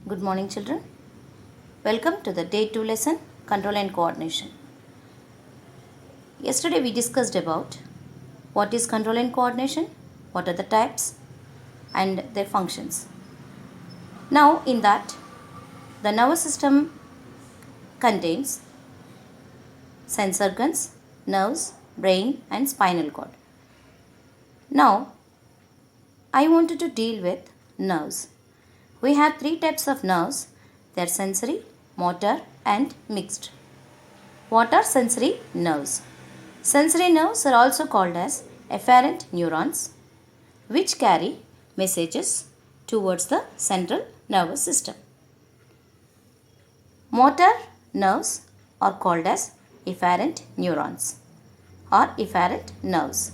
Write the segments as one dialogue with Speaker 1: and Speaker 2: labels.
Speaker 1: Good morning, children. Welcome to the day 2 lesson, Control and Coordination. Yesterday we discussed about what is control and coordination, what are the types and their functions. Now in that, the nervous system contains sense organs, nerves, brain and spinal cord. Now I wanted to deal with nerves. We have 3 types of nerves. They are sensory, motor and mixed. What are sensory nerves? Sensory nerves are also called as efferent neurons, which carry messages towards the central nervous system. Motor nerves are called as efferent neurons or efferent nerves,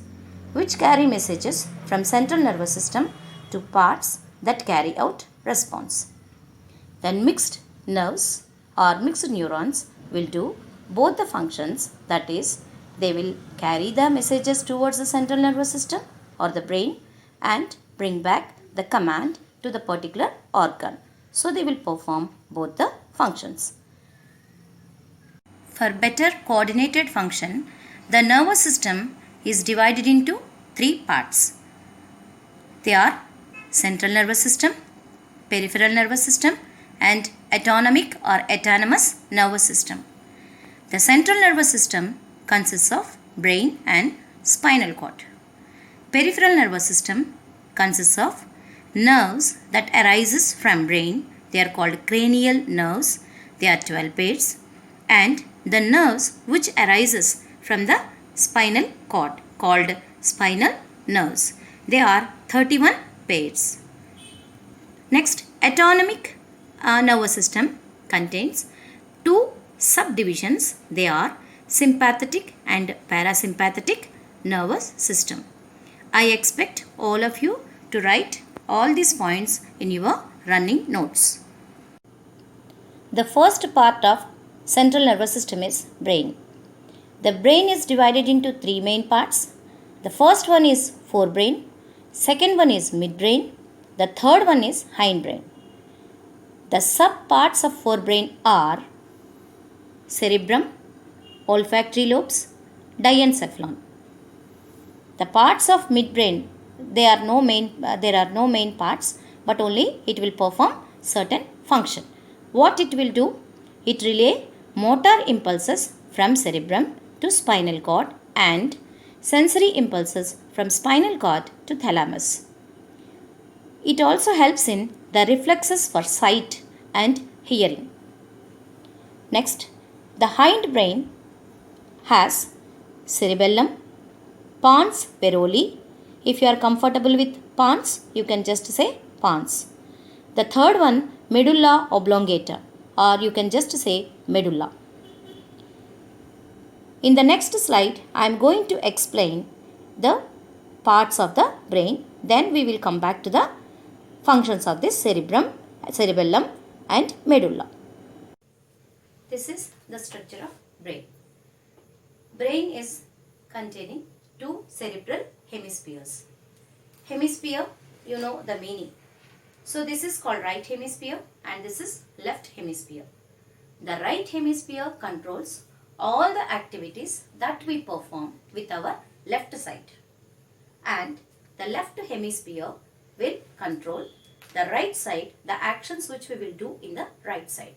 Speaker 1: which carry messages from central nervous system to parts that carry out response. Then mixed nerves or mixed neurons will do both the functions, that is, they will carry the messages towards the central nervous system or the brain and bring back the command to the particular organ. So they will perform both the functions. For better coordinated function, the nervous system is divided into 3 parts. They are central nervous system, peripheral nervous system and autonomic or autonomous nervous system. The central nervous system consists of brain and spinal cord. Peripheral nervous system consists of nerves that arises from brain. They are called cranial nerves. They are 12 pairs. And the nerves which arises from the spinal cord called spinal nerves. They are 31 pairs. Next, autonomic nervous system contains 2 subdivisions. They are sympathetic and parasympathetic nervous system. I expect all of you to write all these points in your running notes. The first part of central nervous system is brain. The brain is divided into 3 main parts. The first one is forebrain, second one is midbrain, the third one is hindbrain. The subparts of forebrain are cerebrum, olfactory lobes, diencephalon. The parts of midbrain, there are no main parts, but only it will perform certain function. What it will do? It relay motor impulses from cerebrum to spinal cord and sensory impulses from spinal cord to thalamus. It also helps in the reflexes for sight and hearing. Next, the hindbrain has cerebellum, pons varolii. If you are comfortable with pons, you can just say pons. The third one, medulla oblongata, or you can just say medulla. In the next slide, I am going to explain the parts of the brain. Then we will come back to the functions of this cerebellum and medulla. This is the structure of brain. Brain is containing 2 cerebral hemispheres. Hemisphere, you know the meaning. So this is called right hemisphere and this is left hemisphere. The right hemisphere controls all the activities that we perform with our left side. And the left hemisphere will control the right side, the actions which we will do in the right side.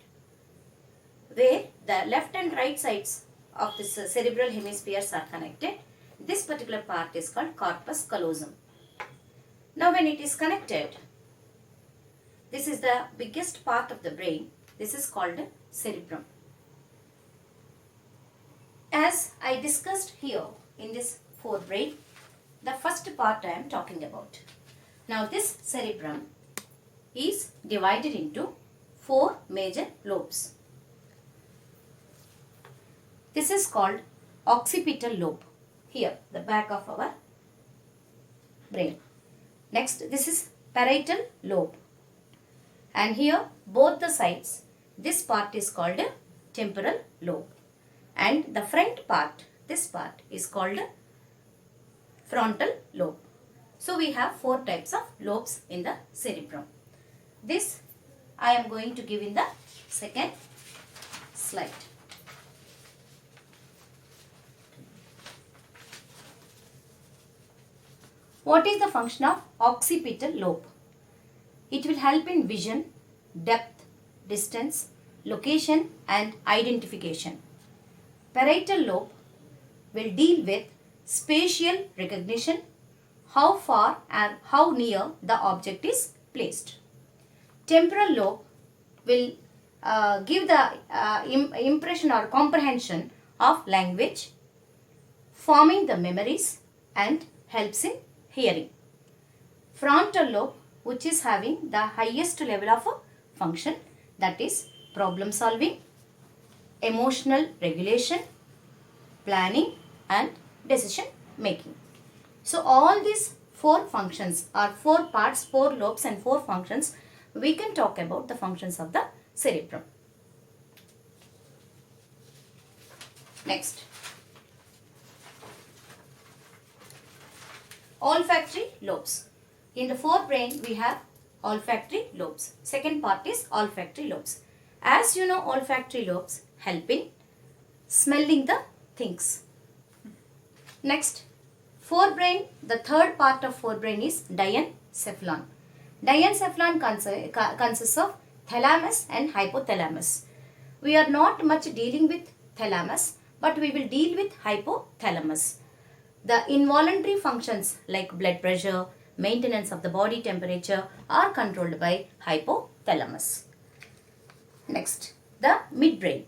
Speaker 1: Where the left and right sides of this cerebral hemispheres are connected, this particular part is called corpus callosum. Now when it is connected, this is the biggest part of the brain. This is called cerebrum. As I discussed here in this forebrain, the first part I am talking about. Now this cerebrum is divided into 4 major lobes. This is called occipital lobe. Here, the back of our brain. Next, this is parietal lobe. And here, both the sides, this part is called temporal lobe. And the front part, this part is called frontal lobe. So we have 4 types of lobes in the cerebrum. This I am going to give in the second slide. What is the function of occipital lobe? It will help in vision, depth, distance, location and identification. Parietal lobe will deal with spatial recognition, how far and how near the object is placed. Temporal lobe will give the impression or comprehension of language, forming the memories and helps in hearing. Frontal lobe, which is having the highest level of function, that is problem solving, emotional regulation, planning and decision making. So all these four functions are four parts, four lobes and four functions. We can talk about the functions of the cerebrum. Next, olfactory lobes. In the forebrain we have olfactory lobes. Second part is olfactory lobes. As you know, olfactory lobes help in smelling the things. Next, forebrain, the third part of forebrain is diencephalon. Diencephalon consists of thalamus and hypothalamus. We are not much dealing with thalamus, but we will deal with hypothalamus. The involuntary functions like blood pressure, maintenance of the body temperature are controlled by hypothalamus. Next, the midbrain.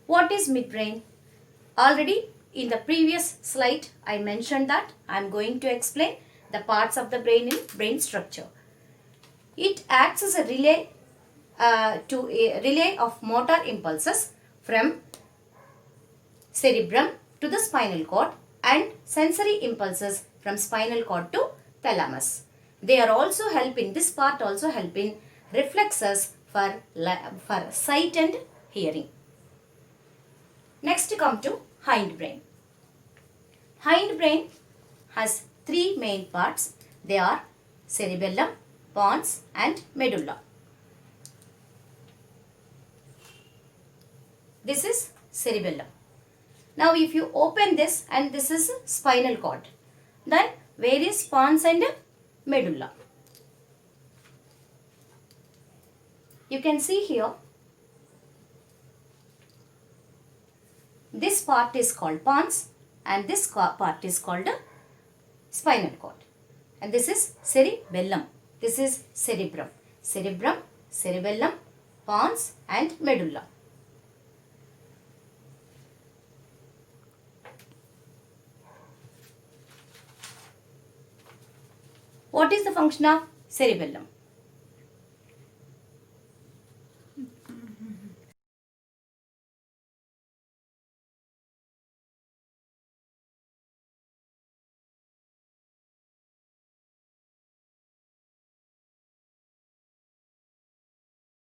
Speaker 1: What is midbrain? Already in the previous slide I mentioned that. I am going to explain the parts of the brain in brain structure. It acts as a relay of motor impulses from cerebrum to the spinal cord and sensory impulses from spinal cord to thalamus. They are also helping, this part also helping reflexes for sight and hearing. Next come to hindbrain. Hindbrain has three main parts. They are cerebellum, pons and medulla. This is cerebellum. Now if you open this, and this is spinal cord, then where is pons and medulla? You can see here, this part is called pons and this part is called spinal cord. And this is cerebellum. This is cerebrum. Cerebrum, cerebellum, pons and medulla. What is the function of cerebellum?